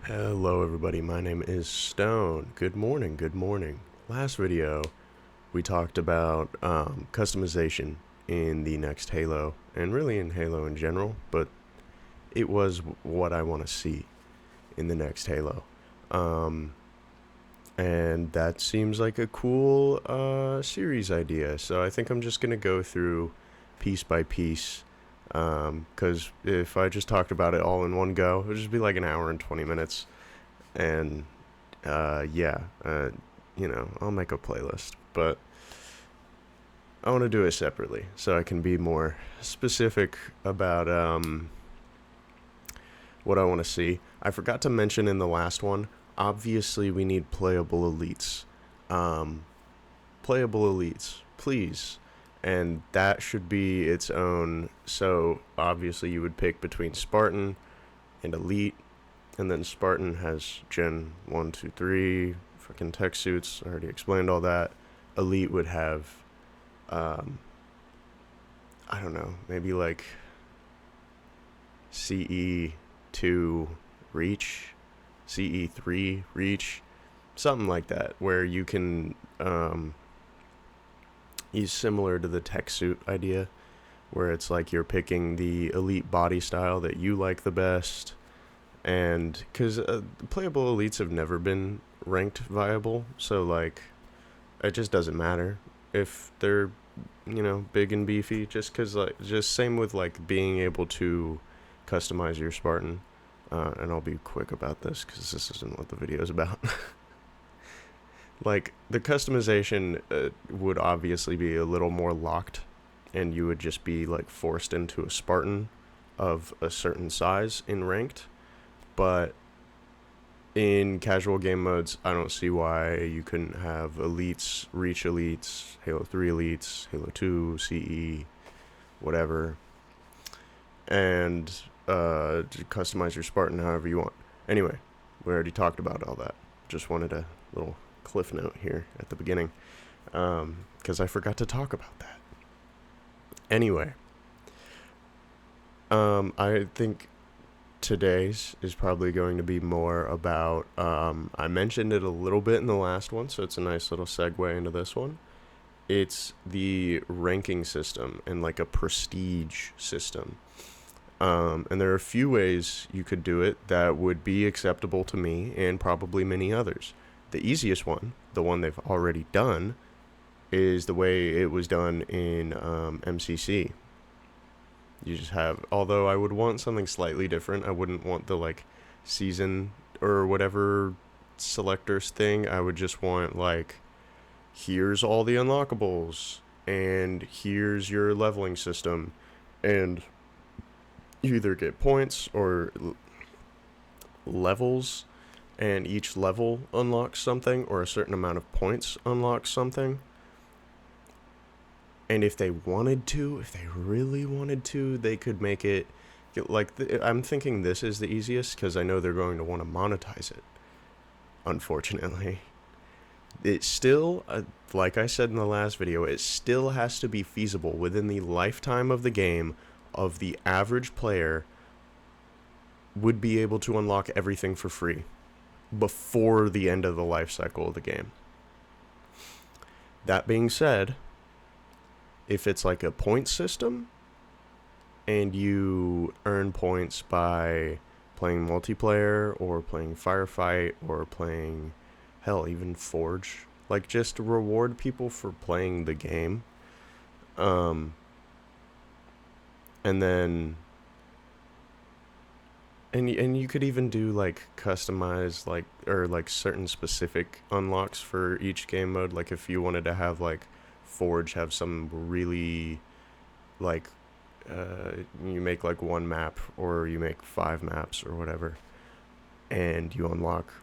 Hello everybody, my name is Stone. Good morning, good morning. Last video, we talked about customization in the next Halo, and really in Halo in general, but it was what I want to see in the next Halo. And that seems like a cool series idea, so I think I'm just going to go through piece by piece, because if I just talked about it all in one go, it would just be like an hour and 20 minutes. And I'll make a playlist, but I want to do it separately so I can be more specific about what I want to see. I forgot to mention in the last one, obviously we need playable elites. Playable elites, please. And that should be its own. So obviously you would pick between Spartan and Elite, and then Spartan has Gen 1, 2, 3, fucking tech suits. I already explained all that. Elite would have, I don't know, maybe like CE2 Reach, CE3 Reach, something like that, where you can use similar to the tech suit idea, where it's like you're picking the elite body style that you like the best. And because playable elites have never been ranked viable, so like it just doesn't matter if they're big and beefy, just same with like being able to customize your Spartan. And I'll be quick about this because this isn't what the video is about. Like the customization would obviously be a little more locked, and you would just be like forced into a Spartan of a certain size in ranked. But in casual game modes, I don't see why you couldn't have elites, Reach elites, Halo 3 elites, Halo 2, CE, whatever, and customize your Spartan however you want. Anyway, we already talked about all that. Just wanted a little cliff note here at the beginning, because I forgot to talk about that. Anyway, I think today's is probably going to be more about, I mentioned it a little bit in the last one, so it's a nice little segue into this one. It's the ranking system and like a prestige system. And there are a few ways you could do it that would be acceptable to me and probably many others. The easiest one, the one they've already done, is the way it was done in MCC. You just have, although I would want something slightly different. I wouldn't want the like season or whatever selectors thing. I would just want like, here's all the unlockables and here's your leveling system, and you either get points or levels, and each level unlocks something, or a certain amount of points unlocks something. And if they wanted to, if they really wanted to, they could make it like, I'm thinking this is the easiest because I know they're going to want to monetize it. Unfortunately, it still, like I said in the last video, it still has to be feasible within the lifetime of the game of the average player would be able to unlock everything for free before the end of the life cycle of the game. That being said, if it's like a point system and you earn points by playing multiplayer or playing firefight or playing, hell, even Forge, like just reward people for playing the game, and then and you could even do like customized like, or like certain specific unlocks for each game mode. Like if you wanted to have like Forge have some really like, you make like one map or you make 5 maps or whatever, and you unlock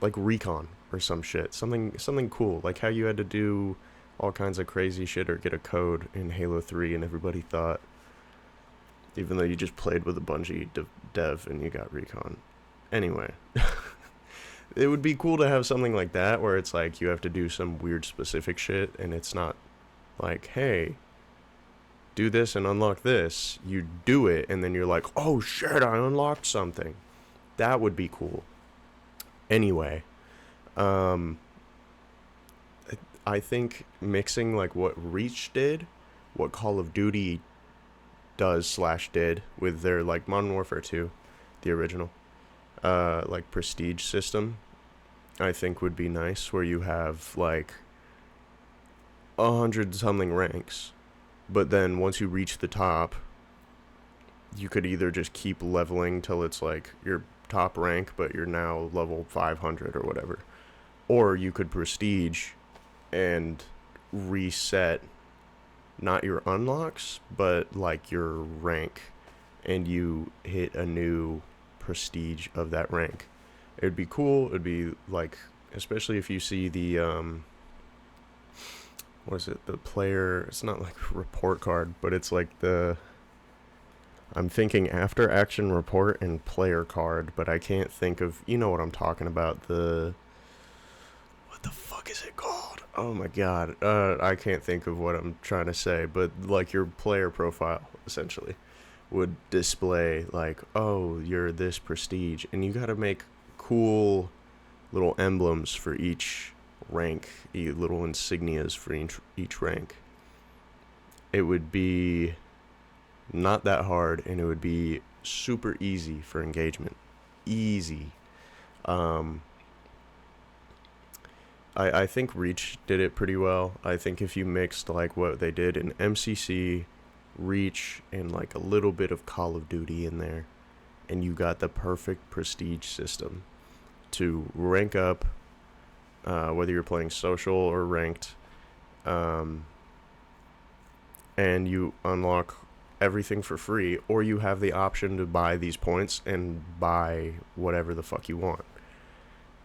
like recon or some shit, something cool, like how you had to do all kinds of crazy shit or get a code in Halo 3 and everybody thought, even though you just played with a Bungie dev and you got recon. Anyway, it would be cool to have something like that where it's like you have to do some weird specific shit and it's not like, hey, do this and unlock this. You do it and then you're like, oh shit, I unlocked something. That would be cool. Anyway, um, I think mixing like what Reach did, what Call of Duty does slash did with their like Modern Warfare 2, the original, like prestige system, I think would be nice, where you have like 100 something ranks, but then once you reach the top, you could either just keep leveling till it's like your top rank, but you're now level 500 or whatever, or you could prestige and reset not your unlocks, but like your rank, and you hit a new prestige of that rank. It'd be cool. It'd be like, especially if you see the what is it? The player. It's not like report card, but it's like the. I'm thinking after action report and player card, but I can't think of. You know what I'm talking about? The. What the fuck is it called? Oh my god. I can't think of what I'm trying to say, but like your player profile essentially would display like, oh, you're this prestige, and you got to make cool little emblems for each rank, little insignias for each rank. It would be not that hard, and it would be super easy for engagement. Easy. Um, I think Reach did it pretty well. I think if you mixed like what they did in MCC, Reach, and like a little bit of Call of Duty in there, and you got the perfect prestige system to rank up, whether you're playing social or ranked, um, and you unlock everything for free, or you have the option to buy these points and buy whatever the fuck you want.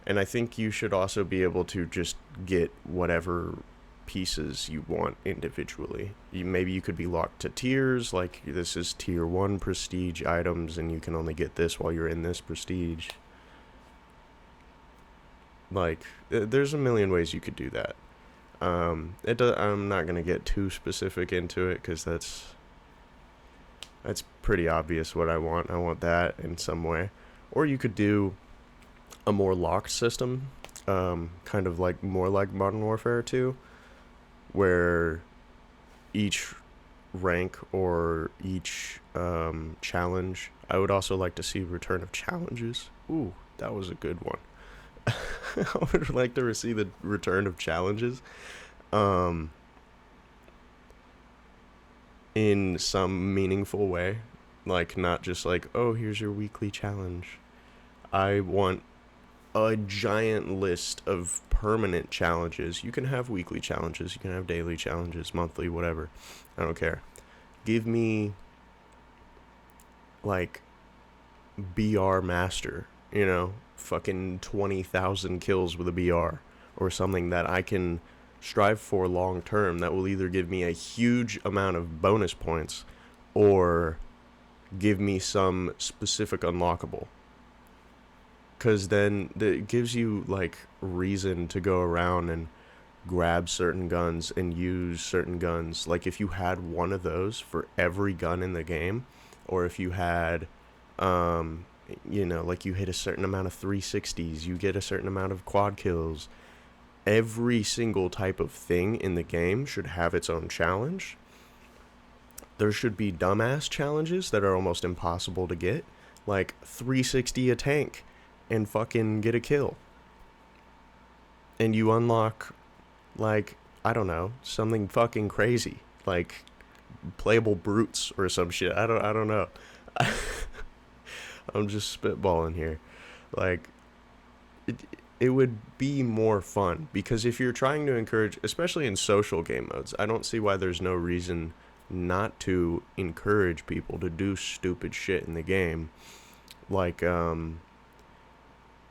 And I think you should also be able to just get whatever pieces you want individually. Maybe you could be locked to tiers, like this is tier 1 prestige items, and you can only get this while you're in this prestige. Like, there's a million ways you could do that. I'm not gonna get too specific into it because that's pretty obvious what I want. I want that in some way, or you could do a more locked system, kind of like more like Modern Warfare 2, where each rank or each challenge. I would also like to see return of challenges. Ooh, that was a good one. I would like to see the return of challenges, um, in some meaningful way. Like, not just like, oh, here's your weekly challenge. I want a giant list of permanent challenges. You can have weekly challenges, you can have daily challenges, monthly, whatever. I don't care. Give me like BR master, fucking 20,000 kills with a BR, or something that I can strive for long term that will either give me a huge amount of bonus points or give me some specific unlockable. Because then it gives you like reason to go around and grab certain guns and use certain guns. Like if you had one of those for every gun in the game, or if you had like you hit a certain amount of 360s, you get a certain amount of quad kills. Every single type of thing in the game should have its own challenge. There should be dumbass challenges that are almost impossible to get, like 360 a tank and fucking get a kill. And you unlock, like, I don't know, something fucking crazy, like playable brutes or some shit. I don't know. I'm just spitballing here. Like, it would be more fun, because if you're trying to encourage, especially in social game modes, I don't see why there's no reason not to encourage people to do stupid shit in the game, like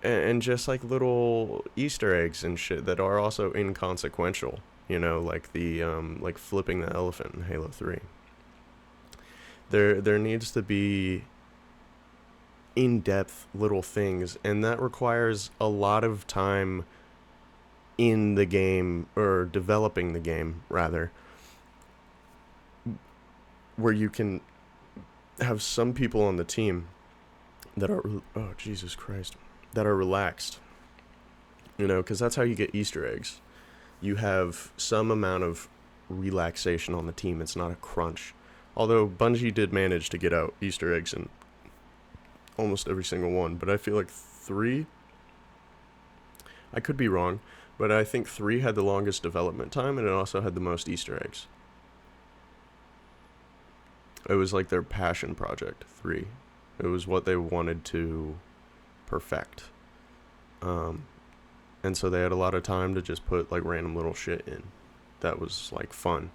and just like little Easter eggs and shit that are also inconsequential, like the like flipping the elephant in Halo 3. There needs to be in-depth little things, and that requires a lot of time in the game, or developing the game rather, where you can have some people on the team that are, oh Jesus Christ, that are relaxed because that's how you get Easter eggs. You have some amount of relaxation on the team. It's not a crunch. Although Bungie did manage to get out Easter eggs in almost every single one, but I feel like 3, I could be wrong, but I think 3 had the longest development time and it also had the most Easter eggs. It was like their passion project, 3. It was what they wanted to perfect. And so they had a lot of time to just put like random little shit in. That was like fun.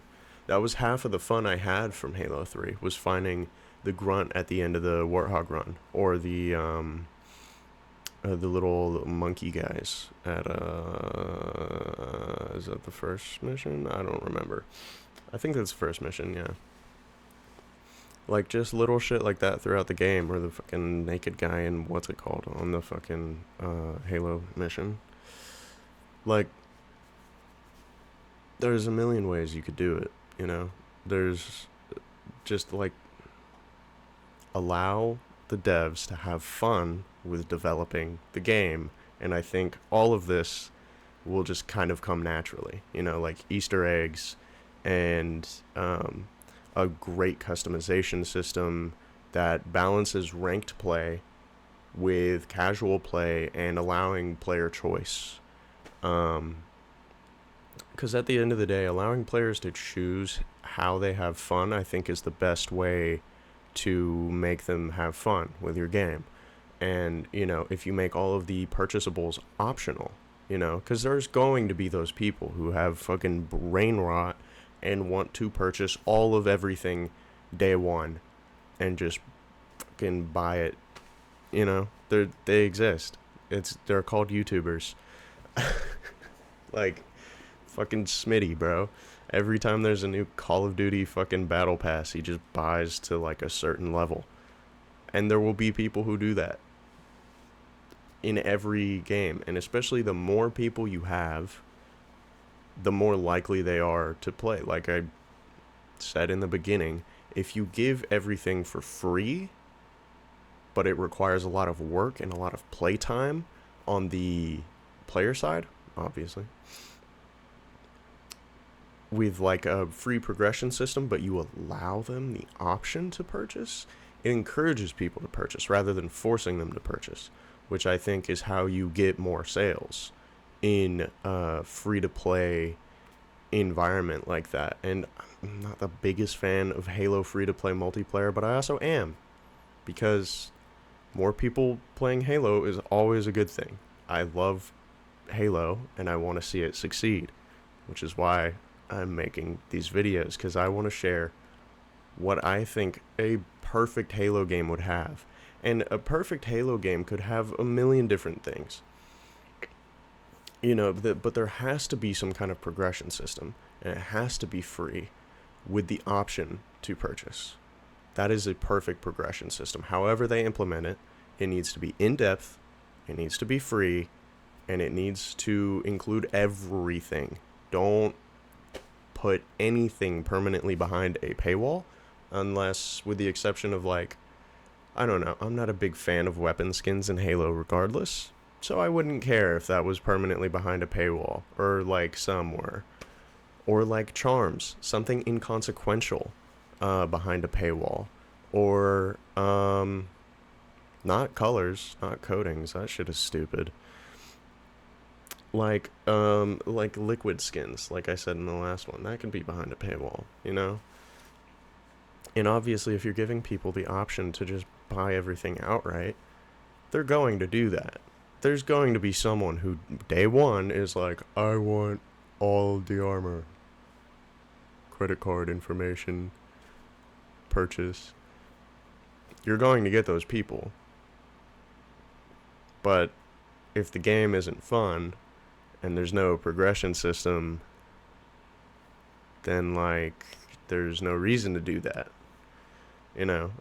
That was half of the fun I had from Halo 3, was finding the grunt at the end of the Warthog run, or the little monkey guys at is that the first mission? I don't remember. I think that's the first mission, yeah. Like just little shit like that throughout the game, or the fucking naked guy in what's it called on the fucking Halo mission. Like there's a million ways you could do it, There's just like allow the devs to have fun with developing the game, and I think all of this will just kind of come naturally, like Easter eggs and a great customization system that balances ranked play with casual play and allowing player choice. Because at the end of the day, allowing players to choose how they have fun, I think, is the best way to make them have fun with your game. And, if you make all of the purchasables optional, because there's going to be those people who have fucking brain rot and want to purchase all of everything day one and just fucking buy it. They exist. They're called YouTubers. Like fucking Smitty, bro. Every time there's a new Call of Duty fucking battle pass, he just buys to like a certain level. And there will be people who do that in every game, and especially the more people you have, the more likely they are to play. Like I said in the beginning, if you give everything for free, but it requires a lot of work and a lot of play time on the player side, obviously, with like a free progression system, but you allow them the option to purchase, it encourages people to purchase rather than forcing them to purchase, which I think is how you get more sales in a free-to-play environment like that. And I'm not the biggest fan of Halo free-to-play multiplayer, but I also am, because more people playing Halo is always a good thing. I love Halo, and I want to see it succeed, which is why I'm making these videos, because I want to share what I think a perfect Halo game would have. And a perfect Halo game could have a million different things. But there has to be some kind of progression system, and it has to be free with the option to purchase. That is a perfect progression system. However they implement it, it needs to be in-depth, it needs to be free, and it needs to include everything. Don't put anything permanently behind a paywall, unless with the exception of like, I don't know, I'm not a big fan of weapon skins in Halo regardless, so I wouldn't care if that was permanently behind a paywall, or like some were. Or like charms, something inconsequential behind a paywall. Or, not colors, not coatings, that shit is stupid. Like liquid skins, like I said in the last one, that can be behind a paywall, And obviously, if you're giving people the option to just buy everything outright, they're going to do that. There's going to be someone who, day one, is like, I want all of the armor. Credit card information. Purchase. You're going to get those people. But if the game isn't fun, and there's no progression system, then, like, there's no reason to do that.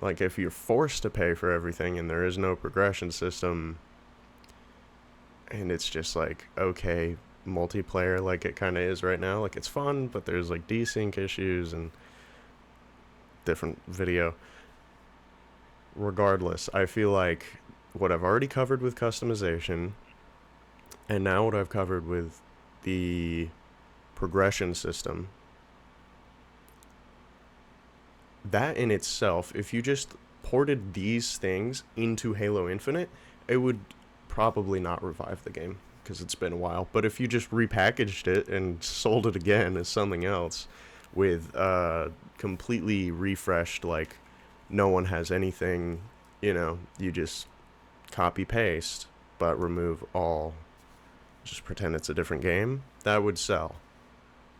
Like, if you're forced to pay for everything and there is no progression system, and it's just like, okay, multiplayer like it kind of is right now, like, it's fun, but there's like desync issues and different video. Regardless, I feel like what I've already covered with customization And now what I've covered with the progression system, that in itself, if you just ported these things into Halo Infinite, it would probably not revive the game because it's been a while. But if you just repackaged it and sold it again as something else with completely refreshed, like no one has anything, you just copy paste but remove all, just pretend it's a different game, that would sell.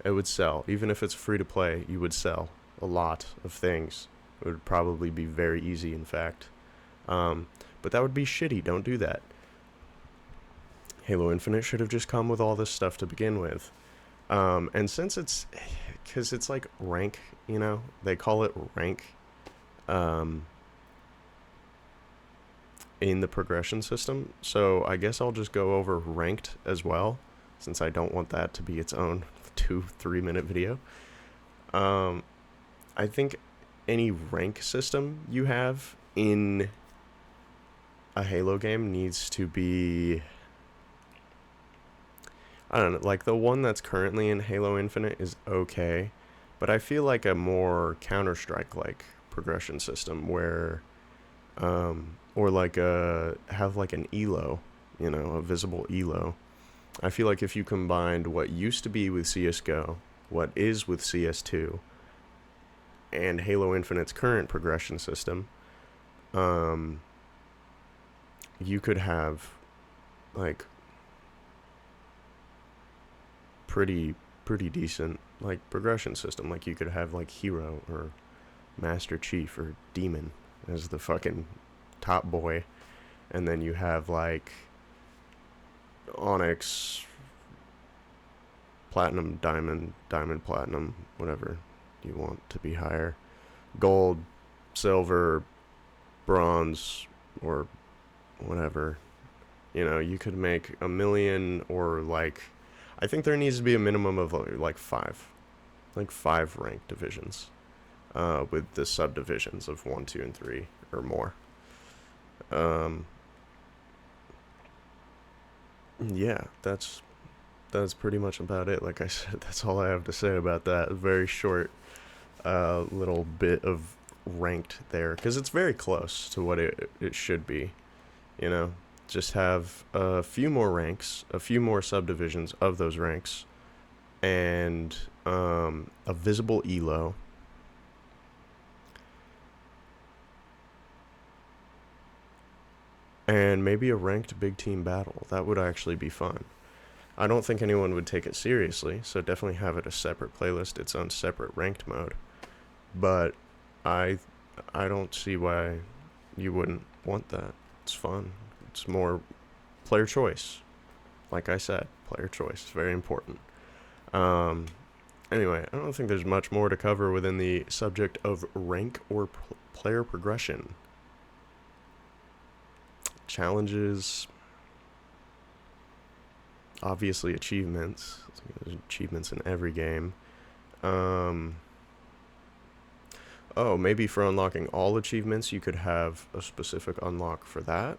It would sell. Even if it's free to play, you would sell a lot of things. It would probably be very easy, in fact. But that would be shitty. Don't do that. Halo Infinite should have just come with all this stuff to begin with. And since because it's like rank, they call it rank in the progression system. So I guess I'll just go over ranked as well, since I don't want that to be its own 2-3 minute video. I think any rank system you have in a Halo game needs to be, I don't know, like the one that's currently in Halo Infinite is okay, but I feel like a more Counter-Strike like progression system where or like have like an elo, a visible elo. I feel like if you combined what used to be with CS:GO, what is with CS2, and Halo Infinite's current progression system, you could have like pretty decent like progression system. Like you could have like Hero or Master Chief or Demon as the fucking top boy, and then you have like Onyx, Platinum, Diamond, Platinum, whatever you want to be higher, Gold, Silver, Bronze, or whatever. You could make a million, or like, I think there needs to be a minimum of like five rank divisions, with the subdivisions of 1, 2, and 3 or more. Yeah, that's pretty much about it. Like I said, that's all I have to say about that. A very short little bit of ranked there, because it's very close to what it should be. Just have a few more ranks, a few more subdivisions of those ranks, and a visible elo. And maybe a ranked big team battle. That would actually be fun. I don't think anyone would take it seriously, so definitely have it a separate playlist, its own separate ranked mode. But I don't see why you wouldn't want that. It's fun. It's more player choice. Like I said, player choice is very important. Anyway, I don't think there's much more to cover within the subject of rank or player progression. Challenges, obviously achievements. There's achievements in every game. Maybe for unlocking all achievements, you could have a specific unlock for that.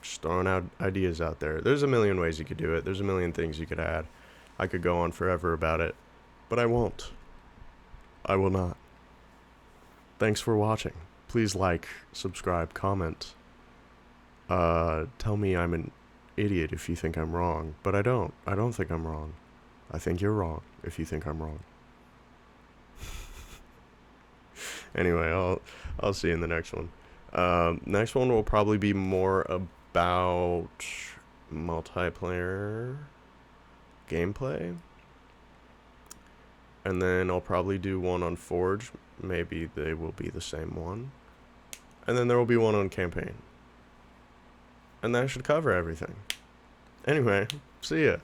Just throwing out ideas out there. There's a million ways you could do it. There's a million things you could add. I could go on forever about it, but I won't. I will not. Thanks for watching. Please like, subscribe, comment. Tell me I'm an idiot if you think I'm wrong, but I don't. I don't think I'm wrong. I think you're wrong if you think I'm wrong. Anyway, I'll see you in the next one. Next one will probably be more about multiplayer gameplay. And then I'll probably do one on Forge. Maybe they will be the same one. And then there will be one on campaign. And that should cover everything. Anyway, see ya.